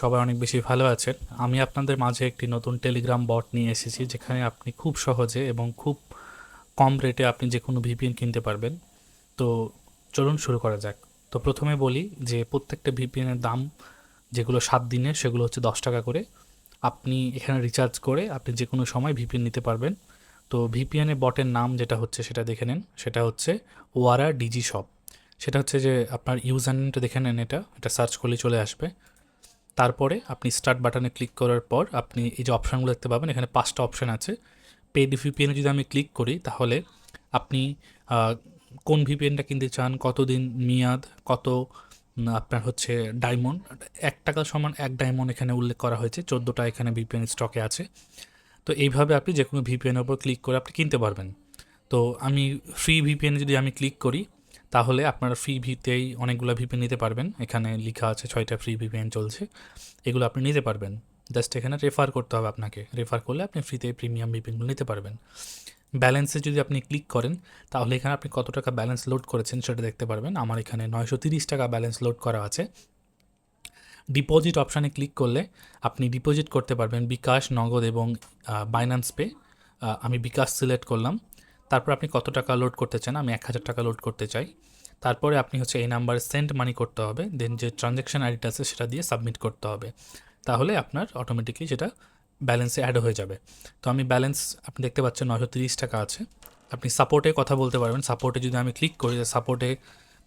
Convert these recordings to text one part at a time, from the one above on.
সবাই অনেক বেশি ভালো আছেন। আমি আপনাদের মাঝে একটি নতুন টেলিগ্রাম বট নিয়ে এসেছি, যেখানে আপনি খুব সহজে এবং খুব কম রেটে আপনি যে কোনো ভিপিএন কিনতে পারবেন। তো চলুন শুরু করা যাক। তো প্রথমে বলি যে প্রত্যেকটা ভিপিএনের দাম যেগুলো 7 দিনের, সেগুলো হচ্ছে 10 টাকা করে। আপনি এখানে রিচার্জ করে আপনি যে কোনো সময় ভিপিএন নিতে পারবেন। তো ভিপিএনের বটের নাম যেটা হচ্ছে সেটা দেখে নেন, সেটা হচ্ছে ওয়ারা ডিজি শপ। সেটা হচ্ছে যে আপনার ইউজার নেমটা দেখে নেন, এটা সার্চ করলে চলে আসবে। তারপরে আপনি স্টার্ট বাটনে ক্লিক করার পর আপনি এই যে অপশানগুলো দেখতে পাবেন, এখানে 5টা অপশান আছে। পেইড ভিপিএনে যদি আমি ক্লিক করি, তাহলে আপনি আহ, কোন ভিপিএনটা কিনতে চান, কতদিন মেয়াদ, কত আপনার হচ্ছে ডায়মন্ড, 1 টাকা সমান 1 ডায়মন্ড এখানে উল্লেখ করা হয়েছে। 14টা এখানে ভিপিএন স্টকে আছে। তো এইভাবে আপনি যে কোনো ভিপিএনের উপর ক্লিক করে আপনি কিনতে পারবেন। তো আমি ফ্রি ভিপিএনে যদি আমি ক্লিক করি, তাহলে আপনারা ফ্রি ভিতেই অনেকগুলো ভিপিএন নিতে পারবেন। এখানে লেখা আছে 6টা ফ্রি ভিপিএন চলছে, এগুলো আপনি নিতে পারবেন। জাস্ট এখানে রেফার করতে হবে আপনাকে, রেফার করলে আপনি ফ্রিতে প্রিমিয়াম ভিপিএনগুলো নিতে পারবেন। ব্যালেন্সে যদি আপনি ক্লিক করেন, তাহলে এখানে আপনি কত টাকা ব্যালেন্স লোড করেছেন সেটা দেখতে পারবেন। আমার এখানে 930 টাকা ব্যালেন্স লোড করা আছে। ডিপোজিট অপশানে ক্লিক করলে আপনি ডিপোজিট করতে পারবেন বিকাশ, নগদ এবং বাইন্যান্স পে। আমি বিকাশ সিলেক্ট করলাম। তারপর আপনি কত টাকা লোড করতে চান, আমি 1000 টাকা লোড করতে চাই। তারপরে আপনি হচ্ছে এই নাম্বারে সেন্ড মানি করতে হবে, দেন যে ট্রানজ্যাকশন আইডিটা আছে সেটা দিয়ে সাবমিট করতে হবে। তাহলে আপনার অটোমেটিকলি সেটা ব্যালেন্সে অ্যাড হয়ে যাবে। তো আমি ব্যালেন্স আপনি দেখতে পাচ্ছেন 930 টাকা আছে। আপনি সাপোর্টে কথা বলতে পারবেন। সাপোর্টে যদি আমি ক্লিক করি, সাপোর্টে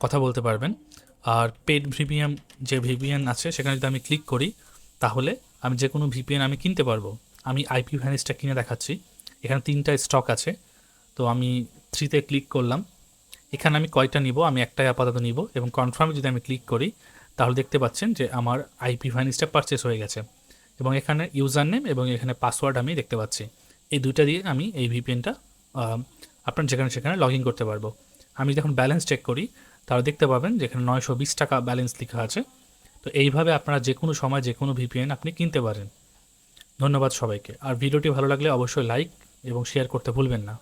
কথা বলতে পারবেন। আর পেড ভিপিএন যে ভিপিএন আছে সেখানে যদি আমি ক্লিক করি, তাহলে আমি যে কোনো ভিপিএন আমি কিনতে পারবো। আমি আইপি ভ্যানিসটা কিনে দেখাচ্ছি। এখানে 3টা স্টক আছে। তো আমি 3তে ক্লিক করলাম। এখানে আমি কয়টা নিব, আমি একটাই আপাতত নিব, এবং কনফার্মে যদি আমি ক্লিক করি, তাহলে দেখতে পাচ্ছেন যে আমার আইপি ভ্যানিসটা পারচেস হয়ে গেছে। এবং এখানে ইউজার নেম এবং এখানে পাসওয়ার্ড আমি দেখতে পাচ্ছি। এই দুইটা দিয়ে আমি এই ভিপিএনটা আপনার যেখানে সেখানে লগ ইন করতে পারবো। আমি যখন ব্যালেন্স চেক করি, তাহলে দেখতে পাবেন যে এখানে 920 টাকা ব্যালেন্স লেখা আছে। তো এইভাবে আপনারা যে কোনো সময় যে কোনো ভিপিএন আপনি কিনতে পারেন। ধন্যবাদ সবাইকে। আর ভিডিওটি ভালো লাগলে অবশ্যই লাইক এবং শেয়ার করতে ভুলবেন না।